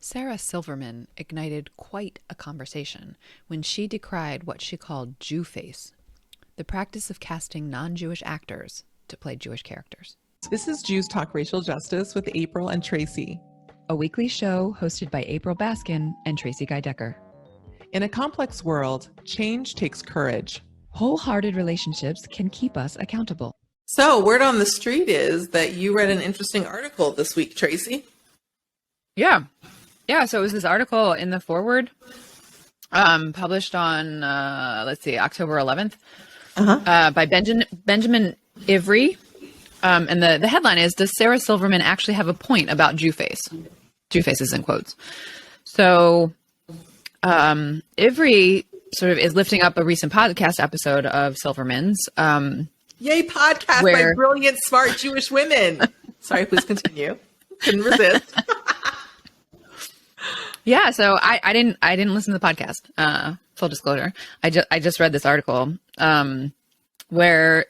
Sarah Silverman ignited quite a conversation when she decried what she called Jewface, the practice of casting non-Jewish actors to play Jewish characters. This is Jews Talk Racial Justice with April and Tracie, a weekly show hosted by April Baskin and Tracie Guy Decker. In a complex world, change takes courage. Wholehearted relationships can keep us accountable. So, word on the street is that you read an interesting article this week, Tracie. Yeah, so it was this article in the foreword, published on, October 11th, by Benjamin Ivry. And the headline is, does Sarah Silverman actually have a point about Jewface? Jewface is in quotes. So Ivry sort of is lifting up a recent podcast episode of Silverman's. Yay, podcast by brilliant, smart Jewish women. Sorry, please continue. Couldn't resist. Yeah, so I didn't listen to the podcast. Full disclosure, I just read this article where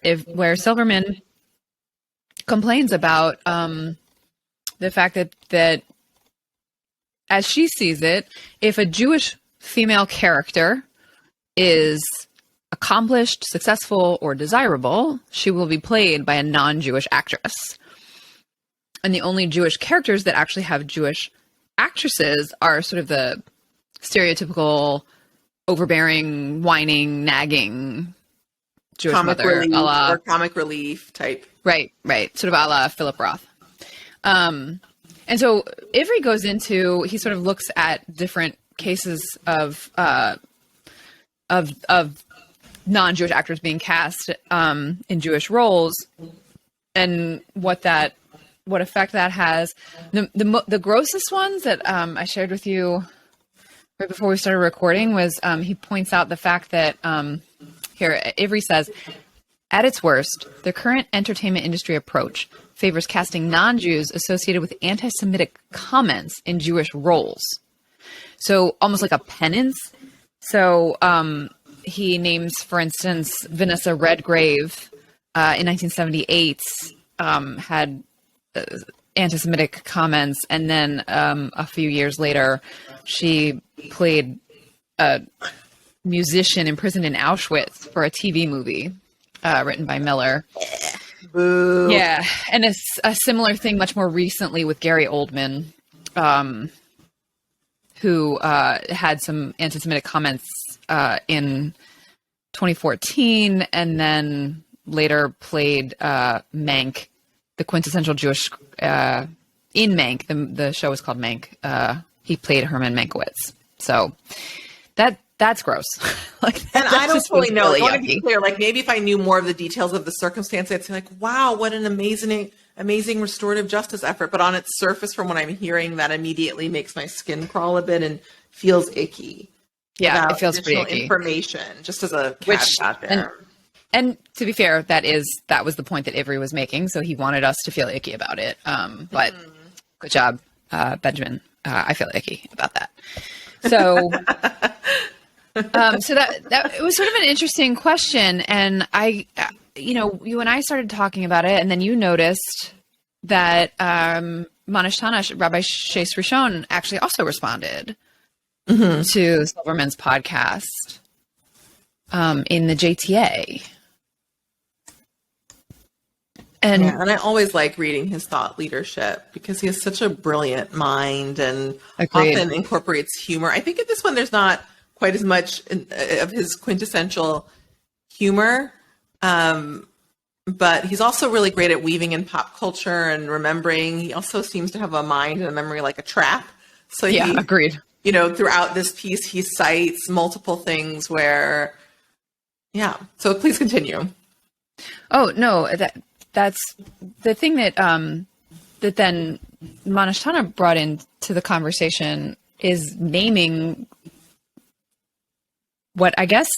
Silverman complains about the fact that as she sees it, if a Jewish female character is accomplished, successful, or desirable, she will be played by a non-Jewish actress. And the only Jewish characters that actually have Jewish actresses are sort of the stereotypical overbearing, whining, nagging Jewish comic mother, relief, or comic relief type. Right. Sort of a la Philip Roth. And so Ivry goes into, he sort of looks at different cases of non-Jewish actors being cast in Jewish roles and what effect that has. The grossest ones that I shared with you right before we started recording was he points out the fact that here Ivry says, at its worst, the current entertainment industry approach favors casting non-Jews associated with anti-Semitic comments in Jewish roles. So almost like a penance. So he names, for instance, Vanessa Redgrave in 1978 had anti-Semitic comments, and then a few years later, she played a musician imprisoned in Auschwitz for a TV movie written by Miller. Boo. Yeah, and it's a similar thing much more recently with Gary Oldman, who had some anti-Semitic comments in 2014, and then later played Mank, the quintessential Jewish, in Mank, the show is called Mank. He played Herman Mankiewicz. So that's gross. And I don't fully know. Really I want to be clear. Maybe if I knew more of the details of the circumstance, I'd say wow, what an amazing restorative justice effort. But on its surface, from what I'm hearing, that immediately makes my skin crawl a bit and feels icky. Yeah, it feels pretty icky. Information, just as a caveat there. And to be fair, that was the point that Ivry was making. So he wanted us to feel icky about it. But good job, Benjamin. I feel icky about that. So, so that it was sort of an interesting question. And you and I started talking about it, and then you noticed that Manishtana, Rabbi Shais Rishon, actually also responded to Silverman's podcast in the JTA. And I always like reading his thought leadership because he has such a brilliant mind and often incorporates humor. I think at this one, there's not quite as much of his quintessential humor, but he's also really great at weaving in pop culture and remembering. He also seems to have a mind and a memory like a trap. So agreed. Throughout this piece, he cites multiple things where, so please continue. Oh, no, that's the thing that that then Manishtana brought into the conversation is naming what I guess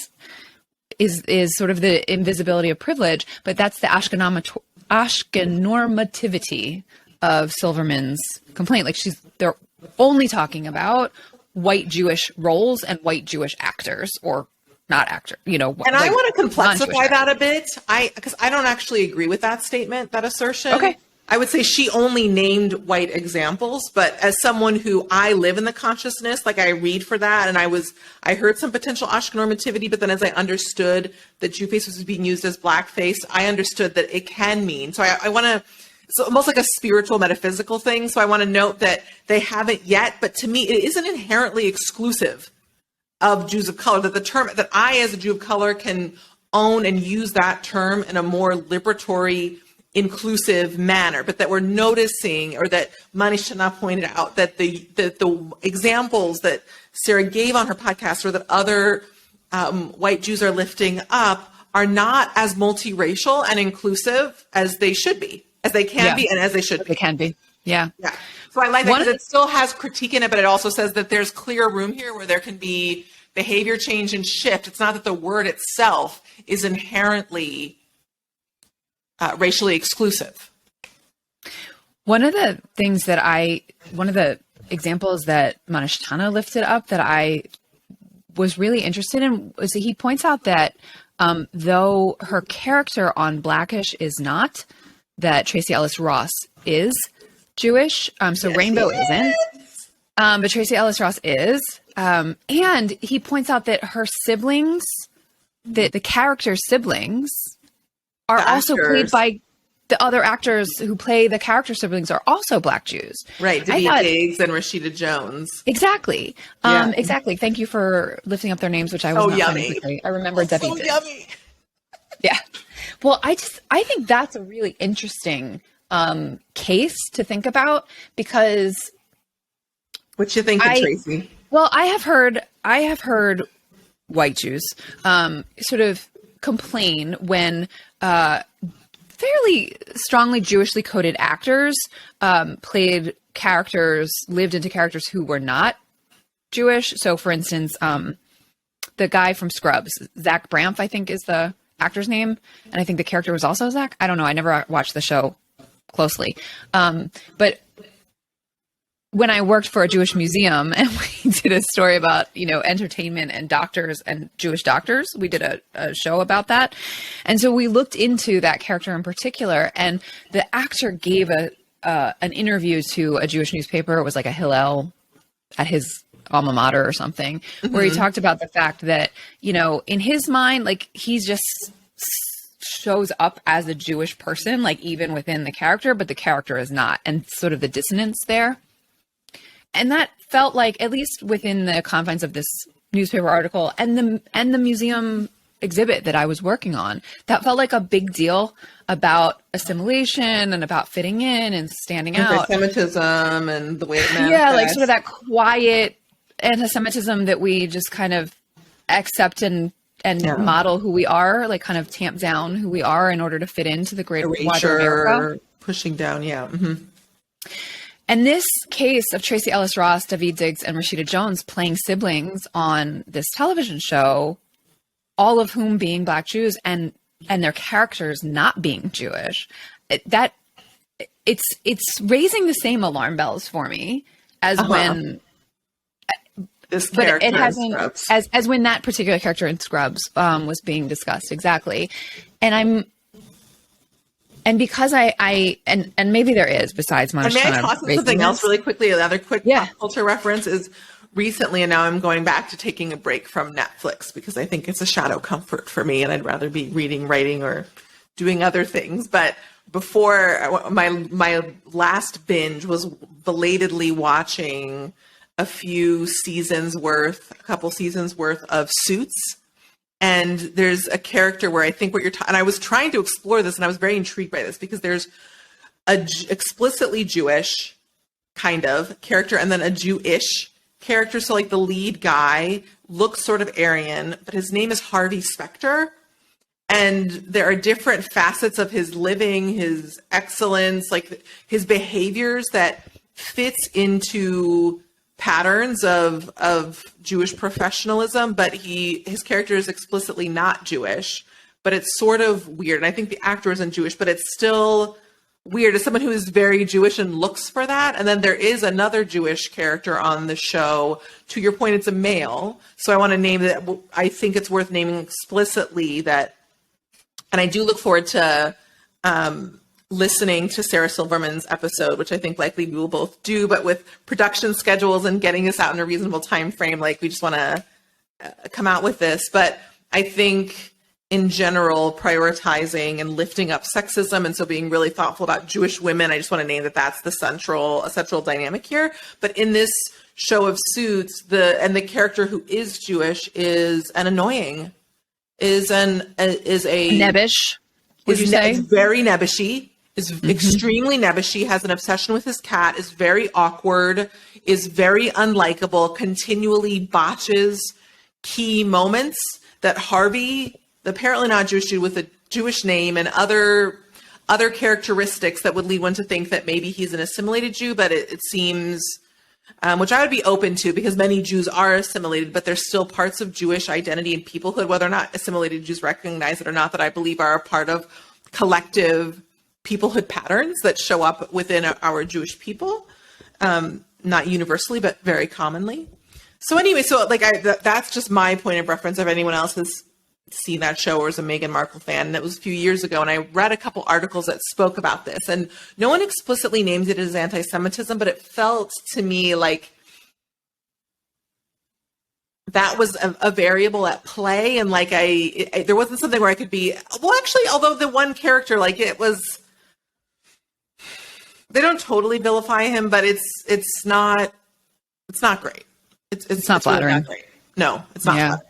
is sort of the invisibility of privilege, but that's the Ashkenormativity of Silverman's complaint. They're only talking about white Jewish roles and white Jewish actors, or not actor, And I want to complexify that a bit. Because I don't actually agree with that statement, that assertion. Okay. I would say she only named white examples, but as someone who I live in the consciousness, like I read for that, and I heard some potential Ashke normativity, but then as I understood that Jewface was being used as blackface, I understood that it can mean. So I want to, it's almost like a spiritual metaphysical thing. So I want to note that they haven't yet, but to me, it isn't inherently exclusive of Jews of color, that the term that I as a Jew of color can own and use that term in a more liberatory, inclusive manner, but that we're noticing, or that Manishana pointed out, that the examples that Sarah gave on her podcast, or that other white Jews are lifting up, are not as multiracial and inclusive as they should be, as they can be, and as they should be. They can be. Yeah. Yeah. So I like that, because it still has critique in it, but it also says that there's clear room here where there can be behavior change and shift. It's not that the word itself is inherently racially exclusive. One of the examples that Manishtana lifted up that I was really interested in was that he points out that though her character on Blackish is not, that Tracie Ellis Ross is Jewish. So yes, Rainbow isn't. But Tracie Ellis Ross is. And he points out that her siblings, the character's siblings, are also played by the other actors who play the character siblings are also Black Jews. Right. Daveed Diggs and Rashida Jones. Exactly. Exactly. Thank you for lifting up their names, which I was not finding quickly. I remember Daveed Diggs. Yummy. Yeah. Well, I think that's a really interesting case to think about, because what you think, Tracy? Well, I have heard white Jews sort of complain when fairly strongly Jewishly coded actors lived into characters who were not Jewish. So, for instance, the guy from Scrubs, Zach Braff, I think is the actor's name, and I think the character was also Zach. I don't know. I never watched the show closely, but when I worked for a Jewish museum and we did a story about, entertainment and doctors and Jewish doctors, we did a show about that. And so we looked into that character in particular, and the actor gave an interview to a Jewish newspaper. It was like a Hillel at his alma mater or something, where he talked about the fact that, in his mind, like, he's just shows up as a Jewish person, like even within the character, but the character is not, and sort of the dissonance there. And that felt like, at least within the confines of this newspaper article and the museum exhibit that I was working on, that felt like a big deal about assimilation and about fitting in and standing out. Anti-Semitism and the way it manifests. Yeah, like sort of that quiet anti-Semitism that we just kind of accept and model who we are, like kind of tamp down who we are in order to fit into the greater wider America. Pushing down, yeah. And this case of Tracie Ellis Ross, Daveed Diggs, and Rashida Jones playing siblings on this television show, all of whom being Black Jews and their characters not being Jewish, it's raising the same alarm bells for me as when this character, but it hasn't, as when that particular character in Scrubs was being discussed. Exactly. And because and maybe there is, besides Manishana. And may I toss in something else really quickly? Another quick pop culture reference is recently, and now I'm going back to taking a break from Netflix because I think it's a shadow comfort for me, and I'd rather be reading, writing, or doing other things. But before, my last binge was belatedly watching a couple seasons worth of Suits. And there's a character where I think what you're and I was trying to explore this, and I was very intrigued by this, because there's a explicitly Jewish kind of character and then a Jewish character. So like the lead guy looks sort of Aryan, but his name is Harvey Specter. And there are different facets of his living, his excellence, like his behaviors that fits into patterns of Jewish professionalism, but his character is explicitly not Jewish, but it's sort of weird. And I think the actor isn't Jewish, but it's still weird as someone who is very Jewish and looks for that. And then there is another Jewish character on the show. To your point, it's a male. So I want to name that. I think it's worth naming explicitly that. And I do look forward to listening to Sarah Silverman's episode, which I think likely we will both do, but with production schedules and getting this out in a reasonable time frame, like we just want to come out with this. But I think in general, prioritizing and lifting up sexism, and so being really thoughtful about Jewish women, I just want to name that that's the central dynamic here. But in this show of Suits, the character who is Jewish is an annoying, is a nebbish. Would you say? Is very nebbishy, is extremely nebbishy, has an obsession with his cat, is very awkward, is very unlikable, continually botches key moments that Harvey, the apparently not Jewish dude with a Jewish name and other characteristics that would lead one to think that maybe he's an assimilated Jew, but it seems, which I would be open to, because many Jews are assimilated, but there's still parts of Jewish identity and peoplehood, whether or not assimilated Jews recognize it or not, that I believe are a part of collective peoplehood patterns that show up within our Jewish people, not universally, but very commonly. So anyway, that's just my point of reference. If anyone else has seen that show or is a Meghan Markle fan, and it was a few years ago, and I read a couple articles that spoke about this, and no one explicitly named it as anti-Semitism, but it felt to me like that was a variable at play, and like there wasn't something where I could be, well, actually, although the one character, like it was, they don't totally vilify him, but it's not great. It's not flattering. Really not great. No, it's not flattering.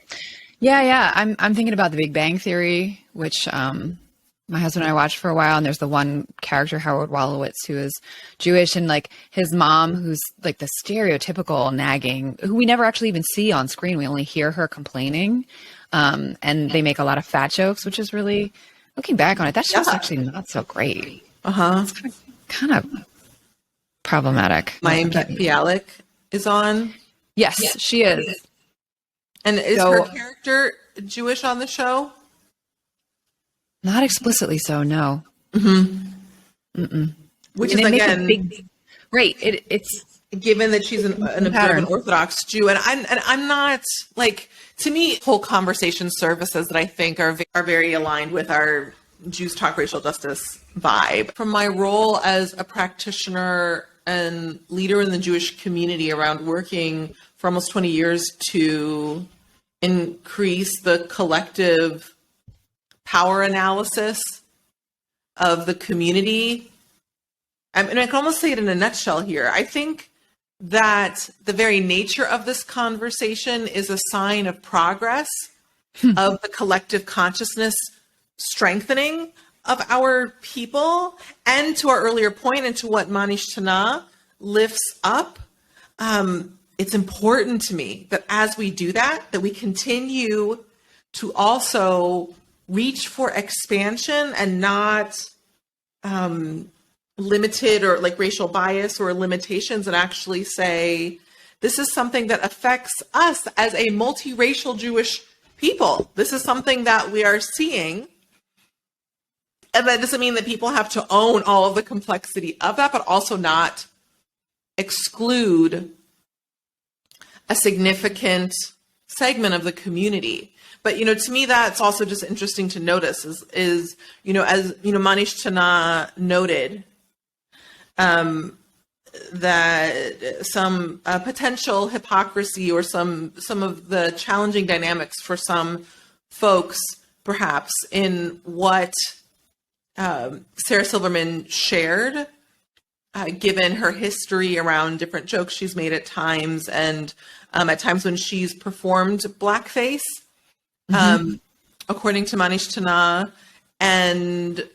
Yeah. I'm thinking about The Big Bang Theory, which my husband and I watched for a while, and there's the one character, Howard Wolowitz, who is Jewish, and like his mom, who's like the stereotypical nagging, who we never actually even see on screen. We only hear her complaining, and they make a lot of fat jokes, which is really, looking back on it, that's just actually not so great. It's kind of problematic. Mayim Bialik is on. Yes, she is. And is her character Jewish on the show? Not explicitly so, no. Which is, again, right. It's given that she's an observant Orthodox Jew, and I'm not, like, to me, whole conversation services that I think are very aligned with our Jews Talk Racial Justice vibe. From my role as a practitioner and leader in the Jewish community around working for almost 20 years to increase the collective power analysis of the community. And I can almost say it in a nutshell here. I think that the very nature of this conversation is a sign of progress, of the collective consciousness strengthening of our people, and to our earlier point, and to what Manish Tana lifts up. It's important to me that as we do that we continue to also reach for expansion and not limited or like racial bias or limitations, and actually say, this is something that affects us as a multiracial Jewish people. This is something that we are seeing. And that doesn't mean that people have to own all of the complexity of that, but also not exclude a significant segment of the community. But, to me, that's also just interesting to notice is as, Manish Tana noted, that some potential hypocrisy or some of the challenging dynamics for some folks, perhaps, in what Sarah Silverman shared, given her history around different jokes she's made at times, and at times when she's performed blackface, according to Manish Tana, and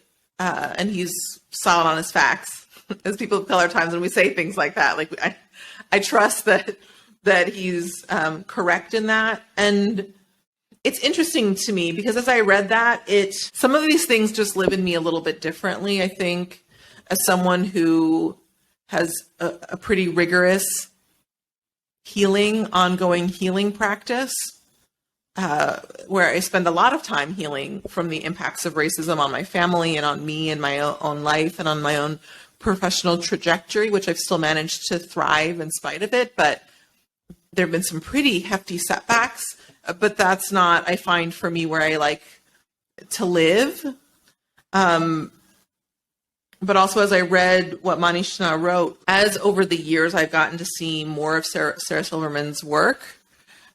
he's solid on his facts. As people of color, times when we say things like that, like I trust that he's correct in that. And it's interesting to me because as I read that, some of these things just live in me a little bit differently. I think as someone who has a pretty rigorous ongoing healing practice, where I spend a lot of time healing from the impacts of racism on my family and on me and my own life and on my own professional trajectory, which I've still managed to thrive in spite of it. But there have been some pretty hefty setbacks, but that's not, I find, for me, where I like to live. but also as I read what Manishna wrote, as over the years I've gotten to see more of Sarah Silverman's work,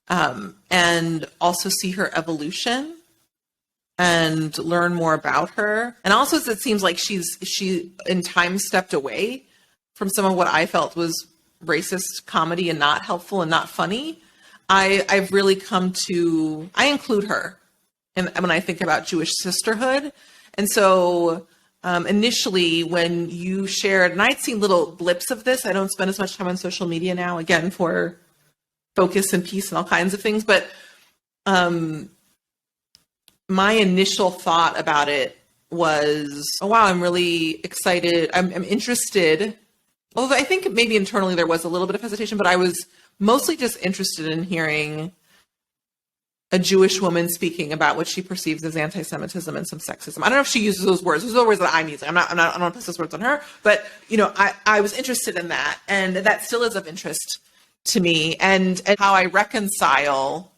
and also see her evolution and learn more about her. And also it seems like she in time stepped away from some of what I felt was racist comedy and not helpful and not funny. I've really come to, I include her when I think about Jewish sisterhood. And so initially when you shared, and I'd seen little blips of this, I don't spend as much time on social media now, again, for focus and peace and all kinds of things. But my initial thought about it was, oh, wow, I'm really excited. I'm interested. Although I think maybe internally there was a little bit of hesitation, but I was mostly just interested in hearing a Jewish woman speaking about what she perceives as anti-Semitism and some sexism. I don't know if she uses those words. Those are the words that I'm using. I don't want to put those words on her, but I was interested in that, and that still is of interest to me, and how I reconcile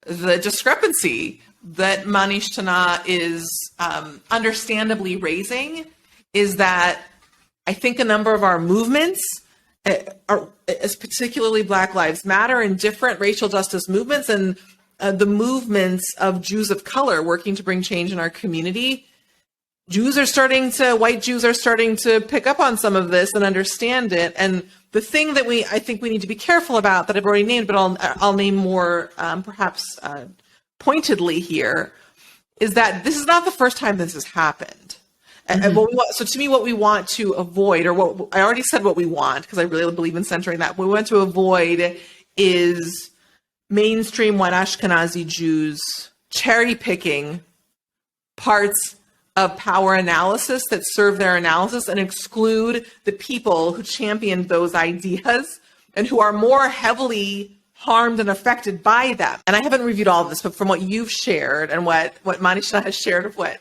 the discrepancy that Manish Tana is understandably raising, is that I think a number of our movements, as particularly Black Lives Matter and different racial justice movements, and the movements of Jews of color working to bring change in our community, white Jews are starting to pick up on some of this and understand it. And the thing that I think we need to be careful about, that I've already named, but I'll name more perhaps pointedly here, is that this is not the first time this has happened. And so to me, what we want to avoid, or what I already said what we want, because I really believe in centering that, what we want to avoid is mainstream white Ashkenazi Jews cherry picking parts of power analysis that serve their analysis and exclude the people who championed those ideas and who are more heavily harmed and affected by them. And I haven't reviewed all of this, but from what you've shared and what Manishna has shared, of what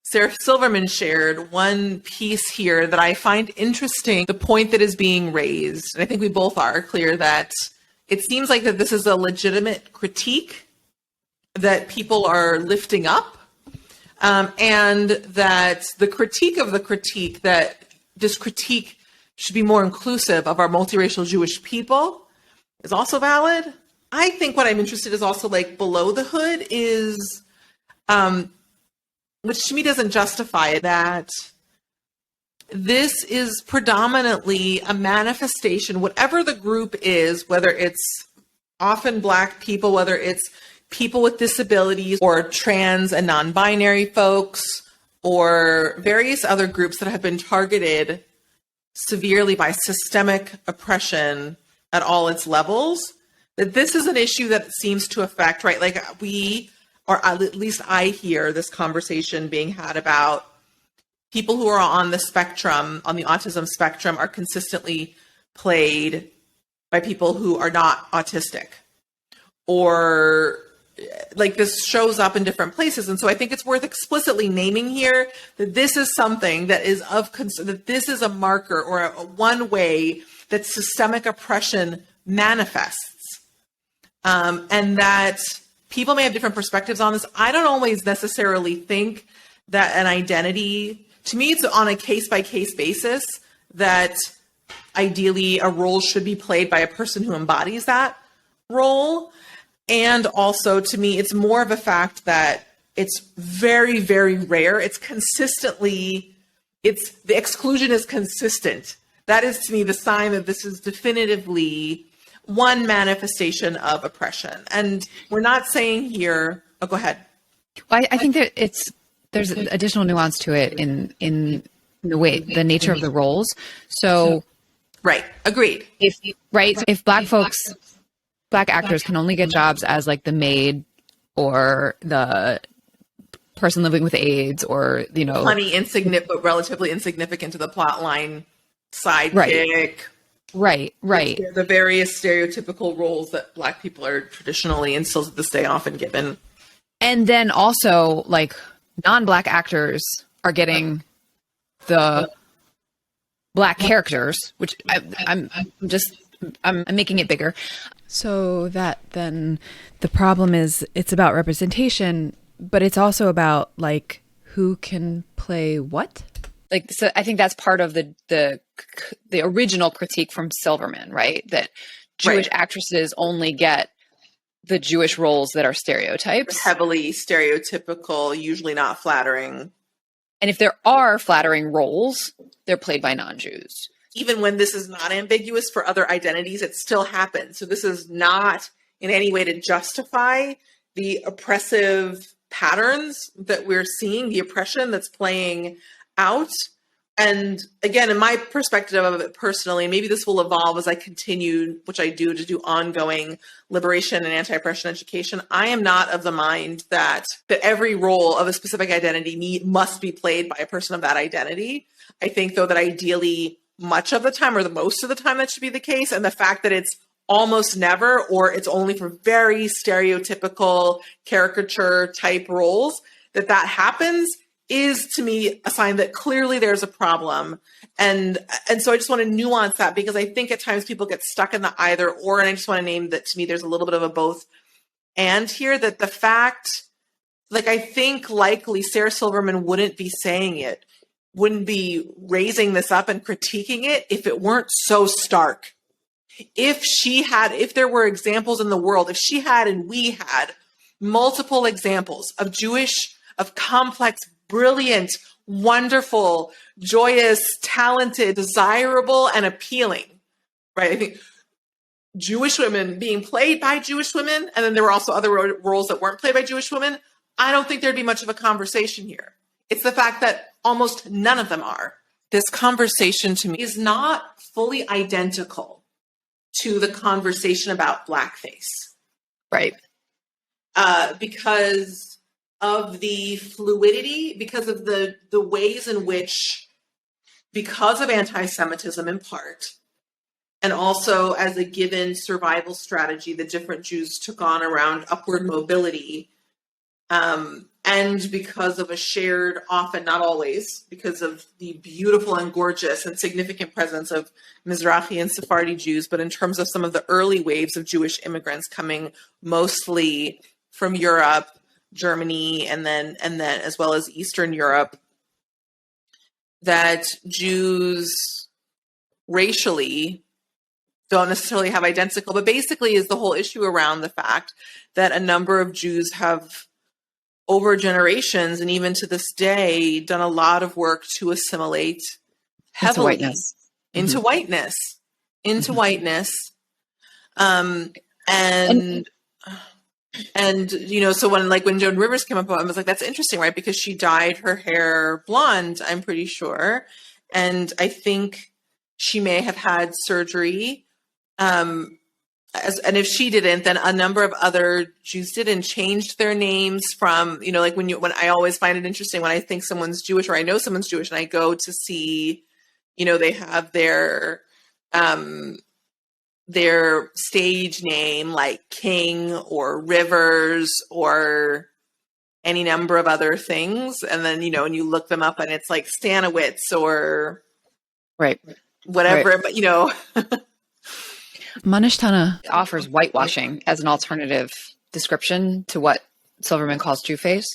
Sarah Silverman shared, one piece here that I find interesting, the point that is being raised, and I think we both are clear that it seems like that this is a legitimate critique that people are lifting up, and that the critique of the critique, that this critique should be more inclusive of our multiracial Jewish people, is also valid. I think what I'm interested in is also, like, below the hood is, which to me doesn't justify it, that this is predominantly a manifestation, whatever the group is, whether it's often Black people, whether it's people with disabilities, or trans and non-binary folks, or various other groups that have been targeted severely by systemic oppression at all its levels, that this is an issue that seems to affect, right? Like, or at least I hear this conversation being had about people who are on the spectrum, on the autism spectrum, are consistently played by people who are not autistic, or like this shows up in different places. And so I think it's worth explicitly naming here that this is something that is of concern, that this is a marker or one way that systemic oppression manifests, and that people may have different perspectives on this. I don't always necessarily think that an identity, to me, it's on a case-by-case basis, that ideally a role should be played by a person who embodies that role. And also, to me, it's more of a fact that it's very, very rare. It's consistently, the exclusion is consistent. That is, to me, the sign that this is definitively one manifestation of oppression. And we're not saying here, oh, go ahead. Well, I think that there's additional nuance to it in the nature of the roles. So, right, agreed. If Black actors can only get jobs as, like, the maid or the person living with AIDS, or, funny, insignificant, but relatively insignificant to the plot line, sidekick. Right. The various stereotypical roles that Black people are traditionally, and still to this day, often given. And then also, like, non-Black actors are getting the Black characters, which I'm making it bigger. So that then the problem is, it's about representation, but it's also about, like, who can play what? like, so I think that's part of the original critique from Silverman, right? That Jewish actresses only get the Jewish roles that are stereotypes. Heavily stereotypical, usually not flattering. And if there are flattering roles, they're played by non-Jews. Even when this is not ambiguous for other identities, it still happens. So this is not in any way to justify the oppressive patterns that we're seeing, the oppression that's playing out. And again, in my perspective of it personally, maybe this will evolve as I continue, which I do, to do ongoing liberation and anti-oppression education. I am not of the mind that every role of a specific identity must be played by a person of that identity. I think, though, that ideally much of the time, or the most of the time, that should be the case. And the fact that it's almost never, or it's only for very stereotypical caricature type roles that happens, is to me a sign that clearly there's a problem. And so I just want to nuance that, because I think at times people get stuck in the either or, and I just want to name that to me there's a little bit of a both and here, that the fact, like, I think likely Sarah Silverman wouldn't be saying it, wouldn't be raising this up and critiquing it if it weren't so stark. If there were examples in the world, if she had and we had multiple examples of complex, brilliant, wonderful, joyous, talented, desirable, and appealing, right? I think Jewish women being played by Jewish women, and then there were also other roles that weren't played by Jewish women, I don't think there'd be much of a conversation here. It's the fact that almost none of them are. This conversation to me is not fully identical to the conversation about blackface. Right. Because of the fluidity, because of the ways in which, because of anti-Semitism in part, and also as a given survival strategy that different Jews took on around upward mobility, and because of a shared, often not always, because of the beautiful and gorgeous and significant presence of Mizrahi and Sephardi Jews, but in terms of some of the early waves of Jewish immigrants coming mostly from Europe, Germany, and then as well as Eastern Europe, that Jews racially don't necessarily have identical, but basically is the whole issue around the fact that a number of Jews have, over generations and even to this day, done a lot of work to assimilate heavily into whiteness. And you know, so when Joan Rivers came up, I was like, that's interesting, right? Because she dyed her hair blonde, I'm pretty sure, and I think she may have had surgery. And if she didn't, then a number of other Jews did and changed their names from, you know, like when I always find it interesting when I think someone's Jewish or I know someone's Jewish and I go to see, you know, they have their stage name like King or Rivers or any number of other things. And then, you know, and you look them up and it's like Stanowitz or whatever, but you know. Manishtana offers whitewashing as an alternative description to what Silverman calls Jewface.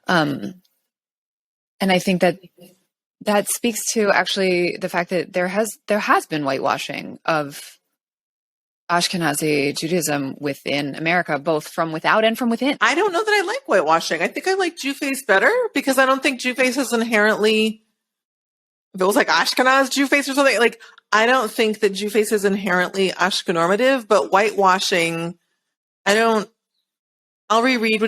And I think that speaks to actually the fact that there has been whitewashing of Ashkenazi Judaism within America, both from without and from within. I don't know that I like whitewashing. I think I like Jewface better because I don't think Jewface is inherently, if it was like Ashkenaz Jewface or something, like I don't think that Jewface is inherently Ashkenormative, but whitewashing, I'll reread what